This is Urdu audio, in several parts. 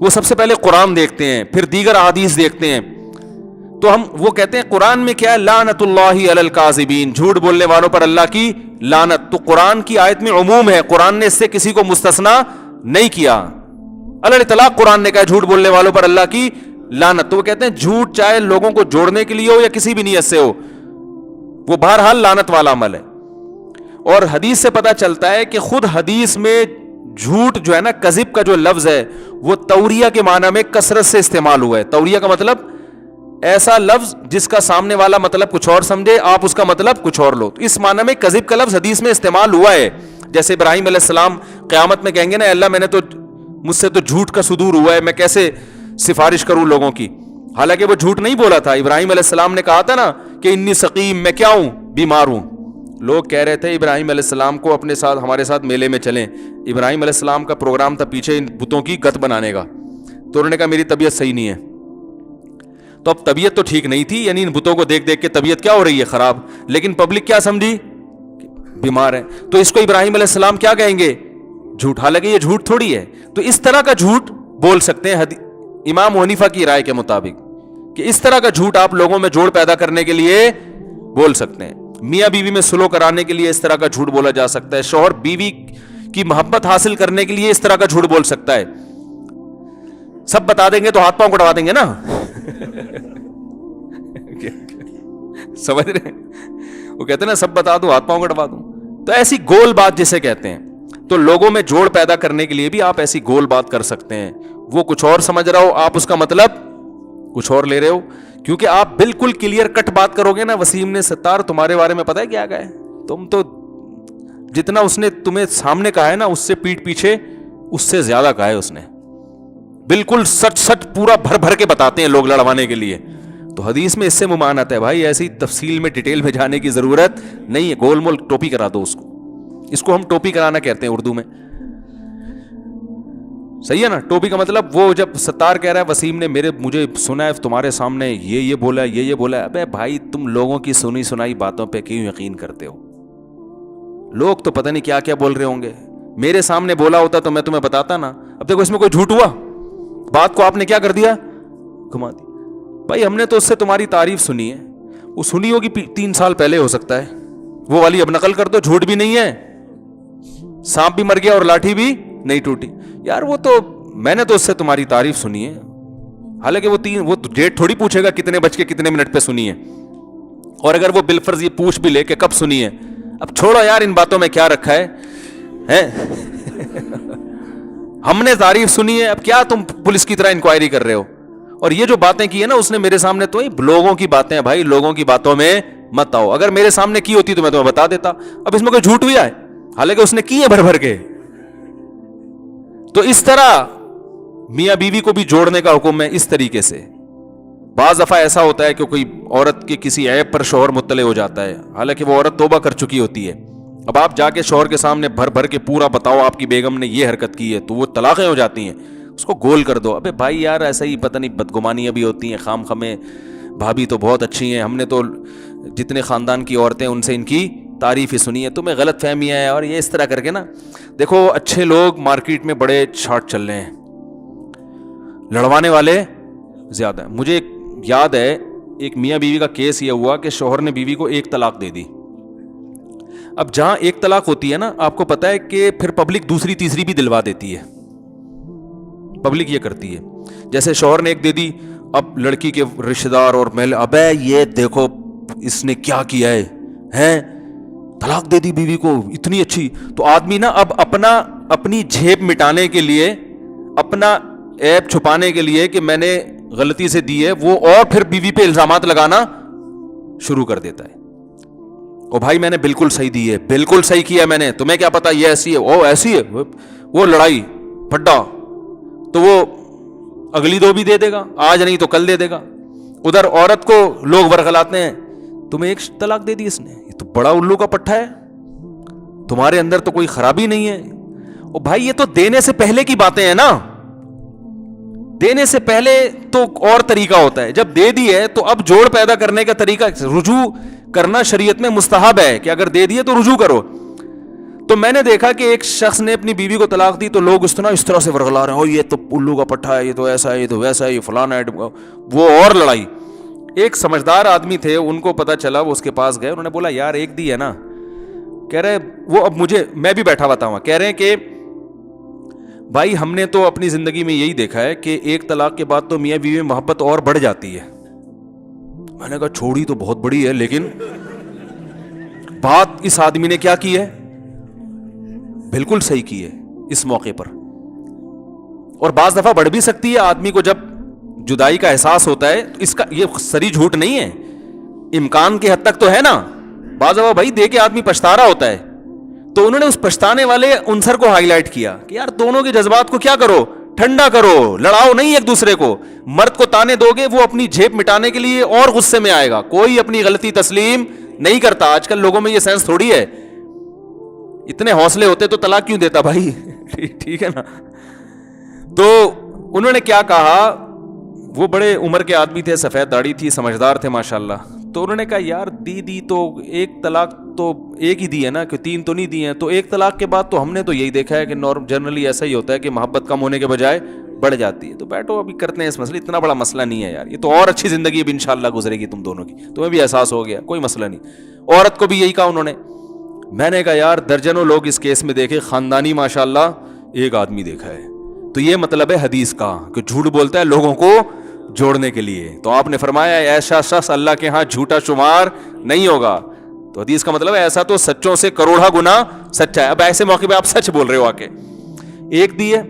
وہ سب سے پہلے قرآن دیکھتے ہیں، پھر دیگر احادیث دیکھتے ہیں. تو ہم وہ کہتے ہیں قرآن میں کیا ہے، لعنت اللہ علی الکاذبین، جھوٹ بولنے والوں پر اللہ کی لعنت. تو قرآن کی آیت میں عموم ہے، قرآن نے اس سے کسی کو مستثنا نہیں کیا. علی الاطلاق قرآن نے کہا جھوٹ بولنے والوں پر اللہ کی لعنت. تو وہ کہتے ہیں جھوٹ چاہے لوگوں کو جوڑنے کے لیے ہو یا کسی بھی نیت سے ہو، وہ بہرحال لعنت والا عمل ہے. اور حدیث سے پتہ چلتا ہے کہ خود حدیث میں جھوٹ جو ہے نا، کذب کا جو لفظ ہے وہ توریہ کے معنی میں کثرت سے استعمال ہوا ہے. توریہ کا مطلب ایسا لفظ جس کا سامنے والا مطلب کچھ اور سمجھے، آپ اس کا مطلب کچھ اور لو. تو اس معنی میں کذب کا لفظ حدیث میں استعمال ہوا ہے. جیسے ابراہیم علیہ السلام قیامت میں کہیں گے نا، اللہ میں نے تو مجھ سے تو جھوٹ کا صدور ہوا ہے، میں کیسے سفارش کروں لوگوں کی. حالانکہ وہ جھوٹ نہیں بولا تھا. ابراہیم علیہ السلام نے کہا تھا نا کہ انی سقیم، میں کیا ہوں، بیمار ہوں. لوگ کہہ رہے تھے ابراہیم علیہ السلام کو اپنے ساتھ، ہمارے ساتھ میلے میں چلیں. ابراہیم علیہ السلام کا پروگرام تھا پیچھے ان بتوں کی گت بنانے کا. تو انہوں نے کہا میری طبیعت صحیح نہیں ہے. تو اب طبیعت تو ٹھیک نہیں تھی، یعنی ان بتوں کو دیکھ دیکھ کے طبیعت کیا ہو رہی ہے، خراب. لیکن پبلک کیا سمجھی، بیمار ہے. تو اس کو ابراہیم علیہ السلام کیا کہیں گے، جھوٹ. حالانکہ یہ جھوٹ تھوڑی ہے. تو اس طرح کا جھوٹ بول سکتے ہیں امام حنیفہ کی رائے کے مطابق، کہ اس طرح کا جھوٹ آپ لوگوں میں جوڑ پیدا کرنے کے لیے بول سکتے ہیں. میاں بیوی میں سلو کرانے کے لیے اس طرح کا جھوٹ بولا جا سکتا ہے. شوہر بیوی کی محبت حاصل کرنے کے لیے اس طرح کا جھوٹ بول سکتا ہے. سب بتا دیں گے تو ہاتھ پاؤں کٹوا دیں گے نا. سمجھ رہے ہیں، وہ کہتے ہیں نا سب بتا دو ہاتھ پاؤں کٹوا دوں. تو ایسی گول بات جسے کہتے ہیں. تو لوگوں میں جوڑ پیدا کرنے کے لیے بھی آپ ایسی گول بات کر سکتے ہیں. وہ کچھ اور سمجھ رہا ہو، آپ اس کا مطلب کچھ اور لے رہے ہو. کیونکہ آپ بالکل کلیئر کٹ بات کرو گے نا، وسیم نے ستار تمہارے بارے میں پتہ ہے کیا کہا ہے، تم تو جتنا اس نے تمہیں سامنے کہا ہے نا، اس سے پیٹ پیچھے اس سے زیادہ کہا ہے اس نے. بالکل سچ سچ پورا بھر بھر کے بتاتے ہیں لوگ لڑوانے کے لیے. تو حدیث میں اس سے ممانعت ہے بھائی. ایسی تفصیل میں ڈیٹیل میں جانے کی ضرورت نہیں ہے. گول مول ٹوپی کرا دو اس کو. اس کو ہم ٹوپی کرانا کہتے ہیں اردو میں. صحیح ہے نا. ٹوپی کا مطلب وہ جب ستار کہہ رہا ہے وسیم نے مجھے سنا ہے تمہارے سامنے یہ بولا ہے، یہ بولا ہے. ابے بھائی تم لوگوں کی سنی سنائی باتوں پہ کیوں یقین کرتے ہو؟ لوگ تو پتہ نہیں کیا کیا بول رہے ہوں گے. میرے سامنے بولا ہوتا تو میں تمہیں بتاتا نا. اب دیکھو اس میں کوئی جھوٹ ہوا، بات کو آپ نے کیا کر دیا، گھما دی. بھائی ہم نے تو اس سے تمہاری تعریف سنی ہے. وہ سنی ہوگی 3 سال پہلے ہو سکتا ہے، وہ والی اب نقل کر دو. جھوٹ بھی نہیں ہے، سانپ بھی مر گیا اور لاٹھی بھی نہیں ٹوٹی. یار وہ تو میں نے تو اس سے تمہاری تعریف سنی ہے. حالانکہ وہ ڈیٹ تھوڑی پوچھے گا کتنے بج کے کتنے منٹ پہ سنی ہے. اور اگر وہ بالفرض یہ پوچھ بھی لے کہ کب سنی ہے، اب چھوڑو یار ان باتوں میں کیا رکھا ہے. ہم نے تعریف سنی ہے، اب کیا تم پولیس کی طرح انکوائری کر رہے ہو. اور یہ جو باتیں کی ہے نا اس نے میرے سامنے، تو لوگوں کی باتیں ہیں بھائی، لوگوں کی باتوں میں مت آؤ. اگر میرے سامنے کی ہوتی تو میں تمہیں بتا دیتا. اب اس میں کوئی جھوٹ بھی آئے، حالانکہ اس نے کی ہے بھر بھر کے. تو اس طرح میاں بیوی کو بھی جوڑنے کا حکم ہے اس طریقے سے. بعض دفعہ ایسا ہوتا ہے کہ کوئی عورت کے کسی عیب پر شوہر مطلع ہو جاتا ہے، حالانکہ وہ عورت توبہ کر چکی ہوتی ہے. اب آپ جا کے شوہر کے سامنے بھر بھر کے پورا بتاؤ آپ کی بیگم نے یہ حرکت کی ہے، تو وہ طلاقیں ہو جاتی ہیں. اس کو گول کر دو. ابے بھائی یار ایسا ہی پتہ نہیں بدگمانیاں بھی ہوتی ہیں، خام خمیں. بھابھی تو بہت اچھی ہیں، ہم نے تو جتنے خاندان کی عورتیں ان سے ان کی تعریف ہی سنی ہے، تمہیں غلط فہمیاں ہیں. اور یہ اس طرح کر کے نا، دیکھو اچھے لوگ مارکیٹ میں بڑے چھاٹ چل رہے ہیں، لڑوانے والے زیادہ ہیں. مجھے یاد ہے ایک میاں بیوی کا کیس یہ ہوا کہ شوہر نے بیوی کو 1 طلاق دے دی. اب جہاں 1 طلاق ہوتی ہے نا، آپ کو پتا ہے کہ پھر پبلک دوسری تیسری بھی دلوا دیتی ہے. پبلک یہ کرتی ہے، جیسے شوہر نے 1 دے دی، اب لڑکی کے رشتہ دار اور محل، ابے یہ دیکھو اس نے کیا کیا ہے، ہیں طلاق دے دی بیوی کو اتنی اچھی. تو آدمی نا اب اپنی جھیب مٹانے کے لیے، اپنا عیب چھپانے کے لیے کہ میں نے غلطی سے دی ہے، وہ اور پھر بیوی پہ الزامات لگانا شروع کر دیتا ہے. او بھائی میں نے بالکل صحیح دی ہے، بالکل صحیح کیا میں نے، تمہیں کیا پتا یہ ایسی ہے، وہ ایسی ہے. وہ لڑائی پھڈا تو وہ اگلی 2 بھی دے دے گا، آج نہیں تو کل دے دے گا. ادھر عورت کو لوگ ورغلاتے ہیں، تمہیں 1 طلاق دے دی اس نے، یہ تو بڑا الو کا پٹھا ہے، تمہارے اندر تو کوئی خرابی نہیں ہے. او بھائی یہ تو دینے سے پہلے کی باتیں ہیں نا. دینے سے پہلے تو اور طریقہ ہوتا ہے، جب دے دی ہے تو اب جوڑ پیدا کرنے کا طریقہ، رجوع کرنا شریعت میں مستحب ہے کہ اگر دے دیے تو رجوع کرو. تو میں نے دیکھا کہ ایک شخص نے اپنی بیوی کو طلاق دی تو لوگ اس طرح سے ورغلا رہے ہیں, یہ تو الو کا پٹھا ہے, یہ تو ایسا ہے, یہ تو ویسا ہے, یہ فلانا ہے, وہ اور لڑائی. ایک سمجھدار آدمی تھے, ان کو پتا چلا, وہ اس کے پاس گئے, انہوں نے بولا یار ایک دی ہے نا, کہہ رہے وہ, اب میں بھی بیٹھا ہوا تھا وہاں, کہہ رہے ہیں کہ بھائی ہم نے تو اپنی زندگی میں یہی دیکھا ہے کہ ایک طلاق کے بعد تو میاں بیوی میں محبت اور بڑھ جاتی ہے. میں نے کہا چھوڑی تو بہت بڑی ہے, لیکن بات اس آدمی نے کیا کی ہے, بالکل صحیح کی ہے اس موقع پر. اور بعض دفعہ بڑھ بھی سکتی ہے, آدمی کو جب جدائی کا احساس ہوتا ہے, اس کا یہ سری جھوٹ نہیں ہے, امکان کی حد تک تو ہے نا. بعض دفعہ بھائی دے کے آدمی پچھتا رہا ہوتا ہے, تو انہوں نے اس پچھتانے والے عنصر کو ہائی لائٹ کیا کہ یار دونوں کے جذبات کو کیا کرو, ٹھنڈا کرو, لڑاؤ نہیں ایک دوسرے کو. مرد کو تانے دو گے وہ اپنی جھیپ مٹانے کے لیے اور غصے میں آئے گا, کوئی اپنی غلطی تسلیم نہیں کرتا. آج کل لوگوں میں یہ سینس تھوڑی ہے, اتنے حوصلے ہوتے تو طلاق کیوں دیتا بھائی, ٹھیک ہے نا. تو انہوں نے کیا کہا, وہ بڑے عمر کے آدمی تھے, سفید داڑھی تھی, سمجھدار تھے ماشاءاللہ. تو انہوں نے کہا یار دی تو ایک طلاق تو ایک ہی دی ہے نا, کہ 3 تو نہیں دی ہیں. تو ایک طلاق کے بعد تو ہم نے تو یہی دیکھا ہے کہ جنرلی ایسا ہی ہوتا ہے کہ محبت کم ہونے کے بجائے بڑھ جاتی ہے. تو بیٹھو ابھی کرتے ہیں اس مسئلے, اتنا بڑا مسئلہ نہیں ہے یار, یہ تو اور اچھی زندگی اب انشاءاللہ گزرے گی تم دونوں کی, تمہیں بھی احساس ہو گیا, کوئی مسئلہ نہیں. عورت کو بھی یہی کہا انہوں نے. میں نے کہا یار درجنوں لوگ اس کیس میں دیکھے, خاندانی ماشاءاللہ ایک آدمی دیکھا ہے. تو یہ مطلب ہے حدیث کا کہ جھوٹ بولتا ہے لوگوں کو جوڑنے کے لیے. تو آپ نے فرمایا ایسا شخص اللہ کے ہاں جھوٹا شمار نہیں ہوگا. تو حدیث کا مطلب ہے ایسا تو سچوں سے کروڑا گنا سچا ہے. اب ایسے موقع پہ آپ سچ بول رہے ہو. آ کے ایک دی ہے,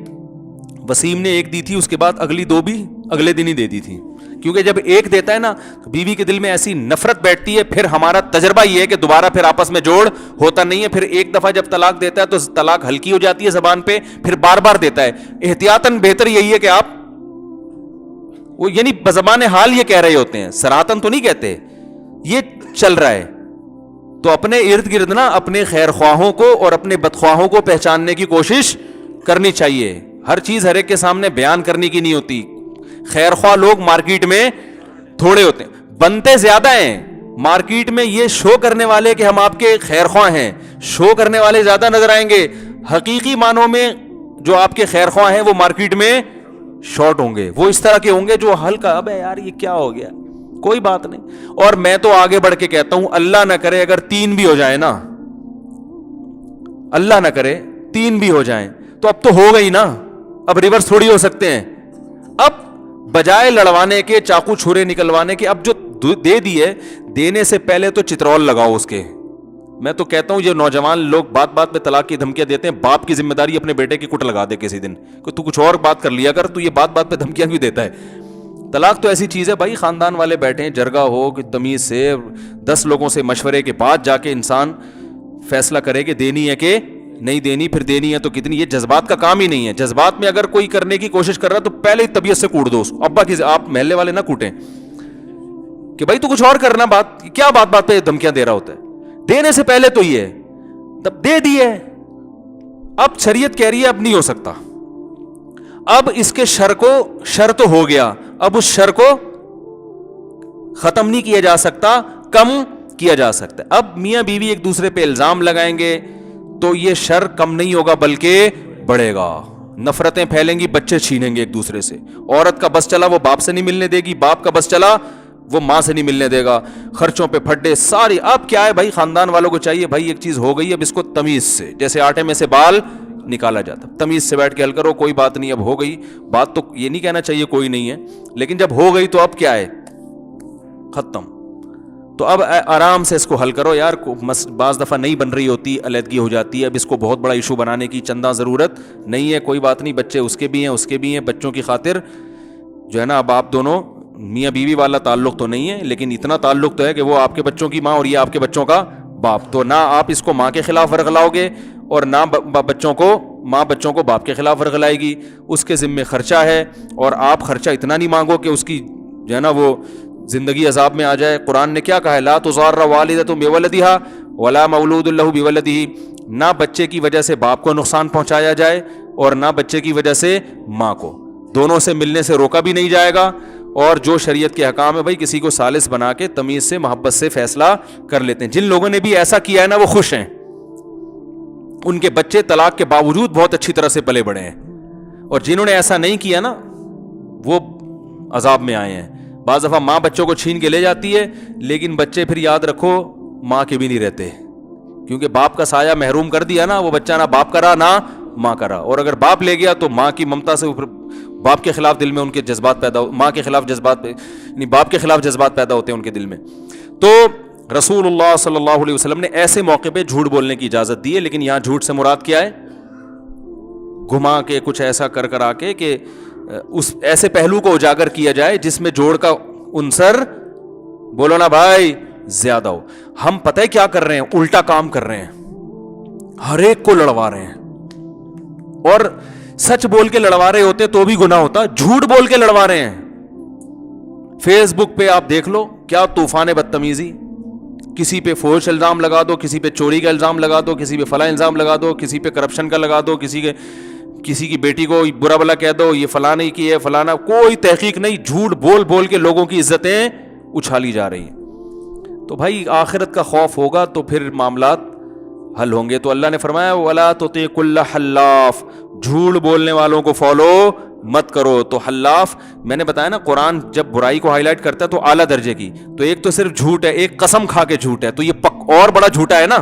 وسیم نے ایک دی تھی, اس کے بعد اگلی 2 بھی اگلے دن ہی دے دی تھی. کیونکہ جب ایک دیتا ہے نا بیوی کے دل میں ایسی نفرت بیٹھتی ہے, پھر ہمارا تجربہ یہ ہے کہ دوبارہ پھر آپس میں جوڑ ہوتا نہیں ہے. پھر ایک دفعہ جب طلاق دیتا ہے تو طلاق ہلکی ہو جاتی ہے زبان پہ, پھر بار بار دیتا ہے. احتیاطاً بہتر یہی ہے کہ آپ وہ یعنی بزبان حال یہ کہہ رہے ہوتے ہیں, سراتن تو نہیں کہتے, یہ چل رہا ہے. تو اپنے ارد گرد نا اپنے خیر خواہوں کو اور اپنے بدخواہوں کو پہچاننے کی کوشش کرنی چاہیے. ہر چیز ہر ایک کے سامنے بیان کرنے کی نہیں ہوتی. خیر خواہ لوگ مارکیٹ میں تھوڑے ہوتے ہیں, بنتے زیادہ ہیں. مارکیٹ میں یہ شو کرنے والے کہ ہم آپ کے خیر خواہ ہیں, شو کرنے والے زیادہ نظر آئیں گے. حقیقی معنوں میں جو آپ کے خیر خواہ ہیں وہ مارکیٹ میں شارٹ ہوں گے. وہ اس طرح کے ہوں گے جو ہلکا, اب یار یہ کیا ہو گیا, کوئی بات نہیں. اور میں تو آگے بڑھ کے کہتا ہوں اللہ نہ کرے اگر 3 بھی ہو جائیں نا, اللہ نہ کرے 3 بھی ہو جائیں تو اب تو ہو گئی نا, اب ریورس تھوڑی ہو سکتے ہیں. اب بجائے لڑوانے کے, چاقو چھرے نکلوانے کے, اب جو دے دی ہے دینے سے پہلے تو چترول لگاؤ اس کے. میں تو کہتا ہوں یہ نوجوان لوگ بات بات پہ طلاق کی دھمکیاں دیتے ہیں, باپ کی ذمہ داری اپنے بیٹے کی کٹ لگا دے کسی دن کہ تو کچھ اور بات کر لیا کر, تو یہ بات بات پہ دھمکیاں کیوں دیتا ہے. طلاق تو ایسی چیز ہے بھائی, خاندان والے بیٹھے ہیں, جرگہ ہو کہ تمیز سے 10 لوگوں سے مشورے کے بعد جا کے انسان فیصلہ کرے کہ دینی ہے کہ نہیں دینی, پھر دینی ہے تو کتنی. یہ جذبات کا کام ہی نہیں ہے. جذبات میں اگر کوئی کرنے کی کوشش کر رہا تو پہلے ہی طبیعت سے کوٹ دو اس کو. ابا کی آپ محلے والے نہ کوٹیں کہ بھائی تو کچھ اور کرنا, بات کیا بات بات پہ دھمکیاں دے رہا ہوتا ہے. دینے سے پہلے تو یہ تب دے دی ہے, اب شریعت کہہ رہی ہے اب نہیں ہو سکتا, اب اس کے شر تو ہو گیا, اب اس شر کو ختم نہیں کیا جا سکتا, کم کیا جا سکتا. اب میاں بیوی ایک دوسرے پہ الزام لگائیں گے تو یہ شر کم نہیں ہوگا بلکہ بڑھے گا. نفرتیں پھیلیں گی, بچے چھینیں گے ایک دوسرے سے. عورت کا بس چلا وہ باپ سے نہیں ملنے دے گی, باپ کا بس چلا وہ ماں سے نہیں ملنے دے گا. خرچوں پہ پھڈے ساری. اب کیا ہے بھائی, خاندان والوں کو چاہیے بھائی ایک چیز ہو گئی, اب اس کو تمیز سے, جیسے آٹے میں سے بال نکالا جاتا, تمیز سے بیٹھ کے حل کرو, کوئی بات نہیں اب ہو گئی. بات تو یہ نہیں کہنا چاہیے کوئی نہیں ہے, لیکن جب ہو گئی تو اب کیا ہے, ختم. تو اب آرام سے اس کو حل کرو یار. بعض دفعہ نہیں بن رہی ہوتی, علیحدگی ہو جاتی ہے. اب اس کو بہت بڑا ایشو بنانے کی چندہ ضرورت نہیں ہے, کوئی بات نہیں. بچے اس کے بھی ہیں, اس کے بھی ہیں. بچوں کی خاطر جو ہے نا, اب آپ دونوں میاں بیوی والا تعلق تو نہیں ہے, لیکن اتنا تعلق تو ہے کہ وہ آپ کے بچوں کی ماں اور یہ آپ کے بچوں کا باپ. تو نہ آپ اس کو ماں کے خلاف ورغلاؤ گے اور نہ ماں بچوں کو باپ کے خلاف ورغلائے گی. اس کے ذمے خرچہ ہے, اور آپ خرچہ اتنا نہیں مانگو کہ اس کی جو ہے نا وہ زندگی عذاب میں آ جائے. قرآن نے کیا کہا ہے, لا تضار والدۃ بولدہا ولا مولود لہ بولدہ. نہ بچے کی وجہ سے باپ کو نقصان پہنچایا جائے اور نہ بچے کی وجہ سے ماں کو. دونوں سے ملنے سے روکا بھی نہیں جائے گا. اور جو شریعت کے حکام ہے بھائی, کسی کو ثالث بنا کے تمیز سے محبت سے فیصلہ کر لیتے ہیں. جن لوگوں نے بھی ایسا کیا ہے نا وہ خوش ہیں, ان کے بچے طلاق کے باوجود بہت اچھی طرح سے پلے بڑے ہیں, اور جنہوں نے ایسا نہیں کیا نا وہ عذاب میں آئے ہیں. بعض دفعہ ماں بچوں کو چھین کے لے جاتی ہے, لیکن بچے پھر یاد رکھو ماں کے بھی نہیں رہتے, کیونکہ باپ کا سایہ محروم کر دیا نا, وہ بچہ نہ باپ کا رہا نہ ماں کا رہا. اور اگر باپ لے گیا تو ماں کی ممتا سے باپ کے خلاف دل میں ان کے جذبات پیدا ماں کے خلاف جذبات یعنی باپ کے خلاف جذبات پیدا ہوتے ہیں ان کے دل میں. تو رسول اللہ صلی اللہ علیہ وسلم نے ایسے موقع پہ جھوٹ بولنے کی اجازت دی ہے, لیکن یہاں جھوٹ سے مراد کیا ہے؟ گھما کے کچھ ایسا کر آ کے کہ اس ایسے پہلو کو اجاگر کیا جائے جس میں جوڑ کا عنصر, بولو نا بھائی, زیادہ ہو. ہم پتہ ہے کیا کر رہے ہیں؟ الٹا کام کر رہے ہیں, ہر ایک کو لڑوا رہے ہیں. اور سچ بول کے لڑوا رہے ہوتے تو بھی گناہ ہوتا, جھوٹ بول کے لڑوا رہے ہیں. فیس بک پہ آپ دیکھ لو کیا طوفان بدتمیزی, کسی پہ فحش الزام لگا دو, کسی پہ چوری کا الزام لگا دو, کسی پہ فلاں الزام لگا دو, کسی پہ کرپشن کا لگا دو, کسی کی بیٹی کو برا بلا کہہ دو, یہ فلاں نہیں کی ہے فلانا, کوئی تحقیق نہیں, جھوٹ بول بول کے لوگوں کی عزتیں اچھالی جا رہی ہیں. تو بھائی آخرت کا خوف ہوگا تو پھر معاملات حل ہوں گے. تو اللہ نے فرمایا وَلَا تُطِعْ كُلَّ حَلَّافٍ, جھوٹ بولنے والوں کو فالو مت کرو. تو حلاف میں نے بتایا نا, قرآن جب برائی کو ہائی لائٹ کرتا ہے تو اعلیٰ درجے کی, تو ایک تو صرف جھوٹ ہے, ایک قسم کھا کے جھوٹ ہے, تو یہ اور بڑا جھوٹا ہے نا.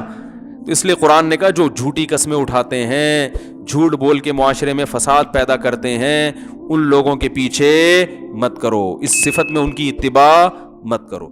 تو اس لیے قرآن نے کہا جو جھوٹی قسمیں اٹھاتے ہیں, جھوٹ بول کے معاشرے میں فساد پیدا کرتے ہیں, ان لوگوں کے پیچھے مت کرو, اس صفت میں ان کی اتباع مت کرو.